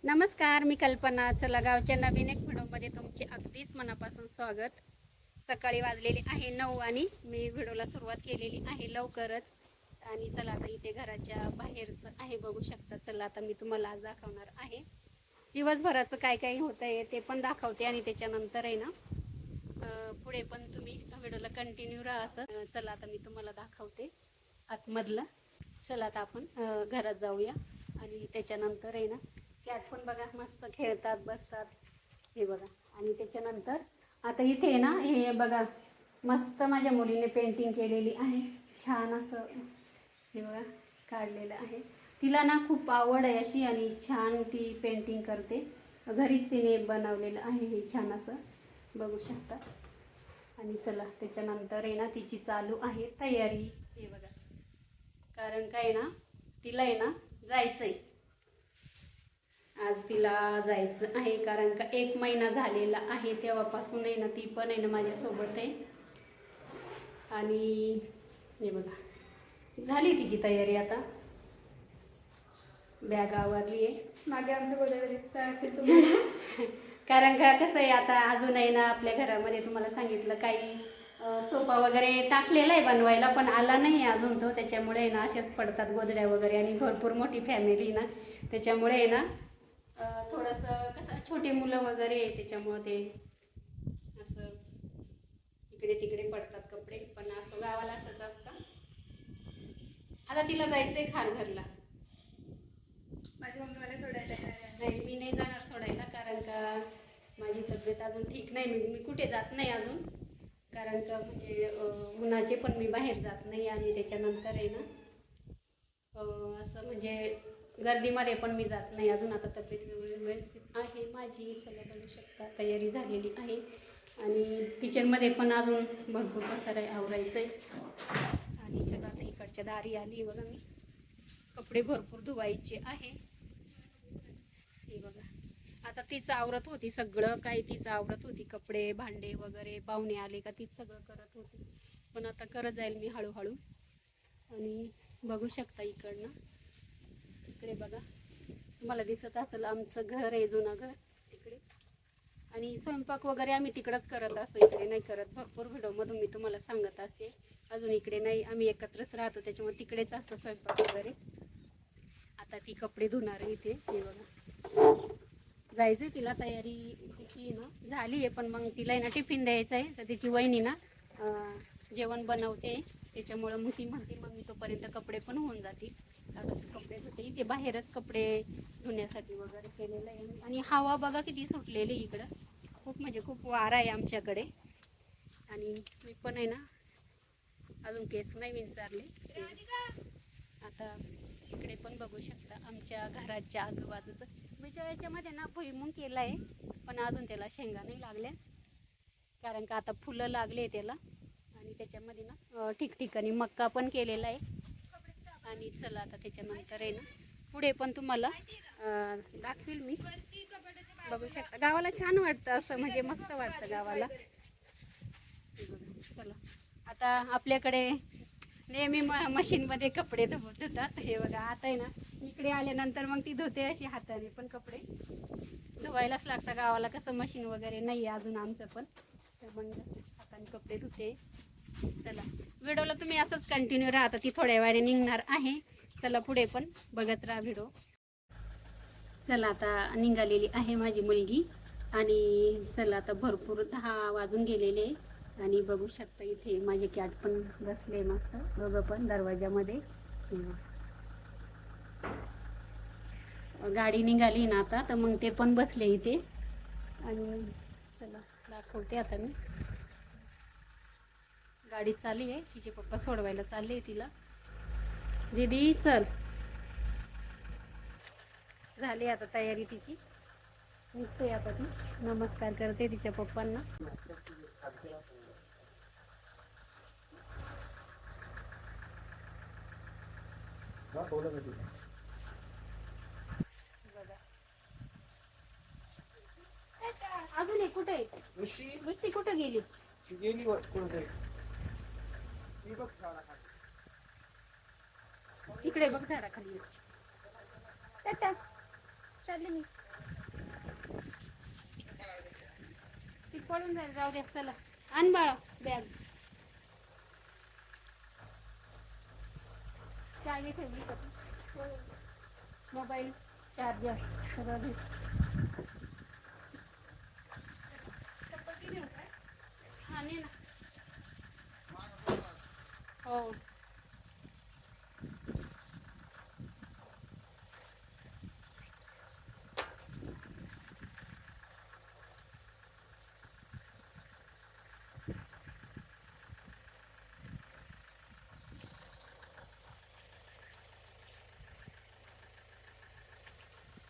नमस्कार, मी कल्पना. चला गावच्या नवीन एक व्हिडिओमध्ये तुमचे अगदीच मनापासून स्वागत. सकाळी वाजलेले आहे 9 आणि मी व्हिडिओला सुरुवात केलेली आहे लवकरच. आणि चला आता इथे घराच्या बाहेरचं आहे, बघू शकता. चला आता मी तुम्हाला आज दाखवणार आहे दिवसभराचं काय काय होतं आहे ते पण दाखवते आणि त्याच्यानंतर आहे ना पुढे पण तुम्ही व्हिडिओला कंटिन्यू राहा असं. चला आता मी तुम्हाला दाखवते आतमधलं. चला आता आपण घरात जाऊया आणि त्याच्यानंतर आहे ना कॅट पण बघा मस्त खेळतात बसतात हे बघा. आणि त्याच्यानंतर आता इथे ना हे बघा मस्त माझ्या मुलीने पेंटिंग केलेली आहे, छान असं हे बघा काढलेलं आहे. तिला ना खूप आवड आहे अशी आणि छान ती पेंटिंग करते. घरीच तिने बनवलेलं आहे हे छान असं बघू शकता. आणि चला त्याच्यानंतर आहे ना तिची चालू आहे तयारी हे बघा. कारण काय ना तिला आहे ना जायचंय, आज तिला जायचं आहे. कारण का 1 महिना झालेला आहे तेव्हापासून आहे ना ती पण आहे ना माझ्यासोबत आहे. आणि हे बघा झाली तिची तयारी, आता बॅग आवरली आहे. मागे आमच्या बोलायला तुम्हाला कारण का कसं आहे आता अजून आहे ना आपल्या घरामध्ये तुम्हाला सांगितलं काही सोफा वगैरे टाकलेला आहे बनवायला, पण आला नाही अजून तो. त्याच्यामुळे ना अशाच पडतात गोदड्या वगैरे आणि भरपूर मोठी फॅमिली ना, त्याच्यामुळे आहे ना थोडंसं कसं छोटे मुलं वगैरे त्याच्यामुळं ते असं इकडे तिकडे पडतात कपडे. पण असं गावाला असंच असतं. आता तिला जायचंय खारघरला. माझी मम्मी मला सोडायला नाही, मी नाही जाणार सोडायला, कारण का माझी तब्येत अजून ठीक नाही. मी कुठे जात नाही अजून, कारण का म्हणजे उन्हाचे पण मी बाहेर जात नाही. आणि त्याच्यानंतर आहे ना असं म्हणजे गर्दीमध्ये पण मी जात नाही अजून. आता तब्येत व्यवस्थित आहे माझी. चला बघू शकता तयारी झालेली आहे. आणि किचनमध्ये पण अजून भरपूर पसार आवरायचं आहे. आणि चला आता इकडच्या दारी आली बघा, मी कपडे भरपूर धुवायचे आहे हे बघा. आता तीच आवरत होती सगळं काही, तीच आवरत होती कपडे भांडे वगैरे. पाहुणे आले का तीच सगळं करत होती, पण आता करत जाईल मी हळूहळू. आणि बघू शकता इकडनं इकडे बघा, तुम्हाला दिसत असेल आमचं घर आहे, जुनं घर तिकडे. आणि स्वयंपाक वगैरे आम्ही तिकडंच करत असतो, इकडे नाही करत. भरपूर व्हिडिओमधून मी तुम्हाला सांगत असते. अजून इकडे नाही, आम्ही एकत्रच राहतो त्याच्यामुळे तिकडेच असतो स्वयंपाक वगैरे. आता ती कपडे धुणार आहे इथे हे बघा. जायचं आहे तिला, तयारी तिची ना झाली आहे, पण मग तिला ना टिफिन द्यायचं आहे. तर तिची वहिनी ना जेवण बनवते, त्याच्यामुळं मग ती म्हणते मग मी तोपर्यंत कपडे पण होऊन जातील. आता कपडे धुते इथे, बाहेरच कपडे धुण्यासाठी वगैरे केलेलं आहे. आणि हवा बघा किती सुटलेली इकडं, खूप म्हणजे खूप वारा आहे आमच्याकडे. आणि मी पण आहे ना अजून केस नाही विंचारले. आता इकडे पण बघू शकता आमच्या घराच्या आजूबाजूचं म्हणजे याच्यामध्ये ना भुईमुग केला आहे, पण अजून त्याला शेंगा नाही लागल्या. कारण का आता फुलं लागले त्याला. आणि त्याच्यामध्ये ना ठिकठिकाणी मक्का पण केलेला आहे. आणि चला आता त्याच्यानंतर आहे ना पुढे पण तुम्हाला दाखवील मी. बघू शकता गावाला छान वाटतं असं, म्हणजे मस्त वाटतं गावाला. चला आता आपल्याकडे नेहमी मशीनमध्ये कपडे धुतात हे बघा. आता आहे ना इकडे आल्यानंतर मग ती धुते अशी हाताने, पण कपडे धुवायलाच लागतं. गावाला कसं मशीन वगैरे नाही आहे अजून आमचं पण, तर मग हाताने कपडे धुते. चला व्हिडिओला तुम्ही असंच कंटिन्यू राहा. ती थोड्या वेळाने निघणार आहे. चला पुढे पण बघत राहा व्हिडिओ. चला आता निघालेली आहे माझी मुलगी. आणि चला आता भरपूर 10 वाजून गेलेले. आणि बघू शकता इथे माझे कॅट पण बसले मस्त दोघं पण दरवाजामध्ये. गाडी निघाली ना आता, तर मग ते पण बसले इथे. आणि चला दाखवते आता मी. गाडी चालली आहे, तिचे पप्पा सोडवायला चालले तिला. दीदी चल, झाली आता तयारी तिची. निघते आता ती, नमस्कार करते तिच्या पप्पांना. अजून एक कुठे ऋषी कुठे गेली? इकडे बघ झाडाखाली. टाटा चालले मी. ती पळून जाईल, जाऊ द्या. चला आण बाळा बॅग. चावी ठेवली का तू? मोबाईल चार्जर सगळं घे. हा ने ना. हो.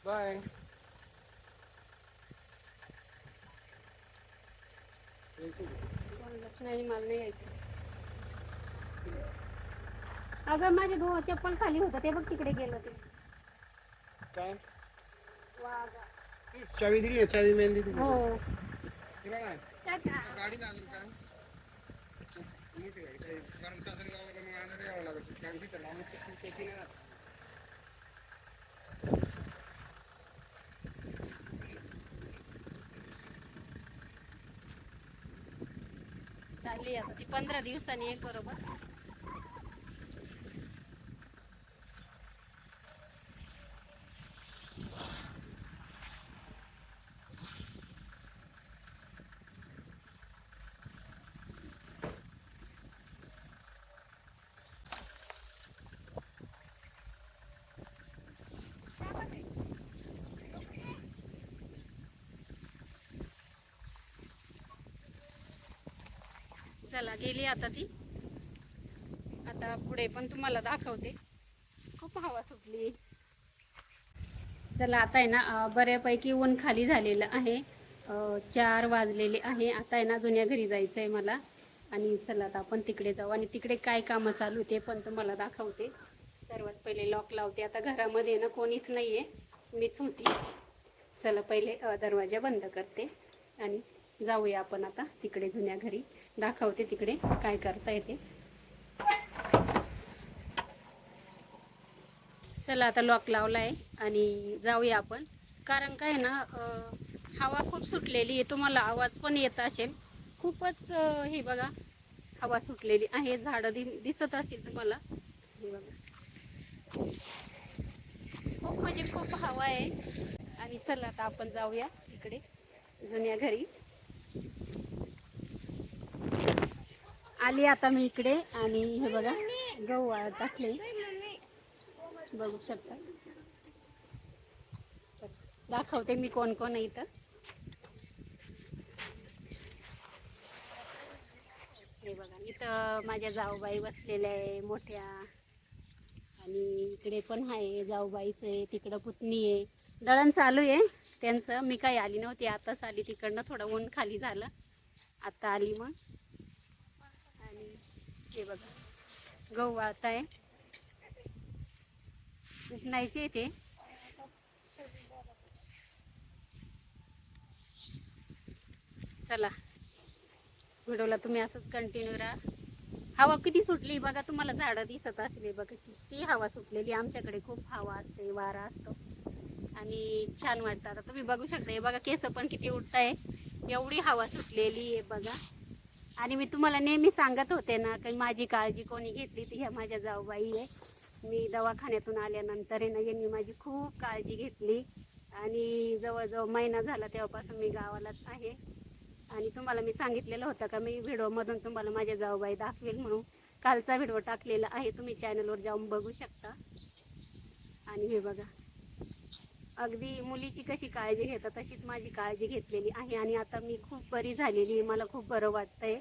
बाय. कोण नाही, मला नाही यायचं. अगं माझे चप्पल खाली होतं ते बघ तिकडे गेलं ते. काय वागा. चावी दिली, चावी मेन दिली. हो. टाटा. गाडी लागेल का? मोठी गाडी कारण सासरी गावाला मग आणायला यावं लागत, कारण तिथं लांब त्याची नाही. चालली आता ती 15 दिवसांनी येईल बरोबर. चला गेली आता ती. आता पुढे पण तुम्हाला दाखवते. खूप हवा सुटली. चला आता आहे ना बऱ्यापैकी ऊन खाली झालेलं आहे. 4 वाजलेले आहे. आता आहे ना जुन्या घरी जायचं आहे मला. आणि चला आता आपण तिकडे जाऊ आणि तिकडे काय कामं चालू ते पण तुम्हाला दाखवते. सर्वात पहिले लॉक लावते. आता घरामध्ये ना कोणीच नाही आहे, मीच होती. चला पहिले दरवाजा बंद करते आणि जाऊया आपण आता तिकडे जुन्या घरी. दाखवते तिकडे काय करता येते. चला आता लॉक लावला आहे आणि जाऊया आपण. कारण काय ना हवा खूप सुटलेली आहे. तुम्हाला आवाज पण येत असेल. खूपच हे बघा हवा सुटलेली आहे. झाडं दिसत असतील तुम्हाला. हे बघा खूप म्हणजे खूप हवा आहे. आणि चला आता आपण जाऊया इकडे जुन्या घरी. आली आता मी इकडे आणि हे बघा गहू टाकले, बघू शकता. दाखवते मी कोण कोण आहे इथं. हे बघा इथं माझ्या जाऊबाई बसलेल्या आहे मोठ्या. आणि इकडे पण आहे जाऊबाईचं आहे, तिकडं पुतणी आहे. दळण चालू आहे त्यांचं. मी काही आली नव्हती, आताच आली तिकडनं. थोडं ऊन खाली झालं, आता आली मग. आणि हे बघा गहू वाळताय, उपनायचे ते. चला व्हिडिओला तुम्ही असंच कंटिन्यू राहा. हवा किती सुटली बघा, तुम्हाला झाडं दिसत असले बघा किती हवा सुटलेली. आमच्याकडे खूप हवा असते, वारा असतो आणि छान वाटतं. आता तुम्ही बघू शकता, हे बघा केस पण किती उठताय, एवढी हवा सुटलेली आहे बघा. आणि मी तुम्हाला नेहमी सांगत होते ना की माझी काळजी कोणी घेतली ती ह्या माझ्या जाऊबाई आहे. मी दवाखान्यातून आल्यानंतर आहे ना यांनी माझी खूप काळजी घेतली. आणि जवळजवळ महिना झाला तेव्हापासून मी गावालाच आहे. आणि तुम्हाला मी सांगितलेलं होतं का मी व्हिडिओमधून तुम्हाला माझ्या जाऊबाई दाखवेल म्हणून. कालचा व्हिडिओ टाकलेला आहे, तुम्ही चॅनलवर जाऊन बघू शकता. आणि हे बघा अगदी मुलीची कशी काळजी घेतात तशीच माझी काळजी घेतलेली आहे. आणि आता मी खूप बरी झालेली आहे, मला खूप बरं वाटतंय.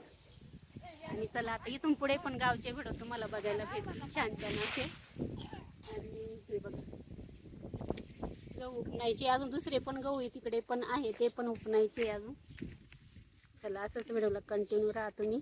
आणि चला आता इथून पुढे पण गावचे व्हिडिओ तुम्हाला बघायला भेटतील छान छान असे. आणि हे बघा गहू उपनायचे, अजून दुसरे पण गहू तिकडे पण आहे, ते पण उपनायचे अजून. चला असंच व्हिडिओला कंटिन्यू राहा तुम्ही.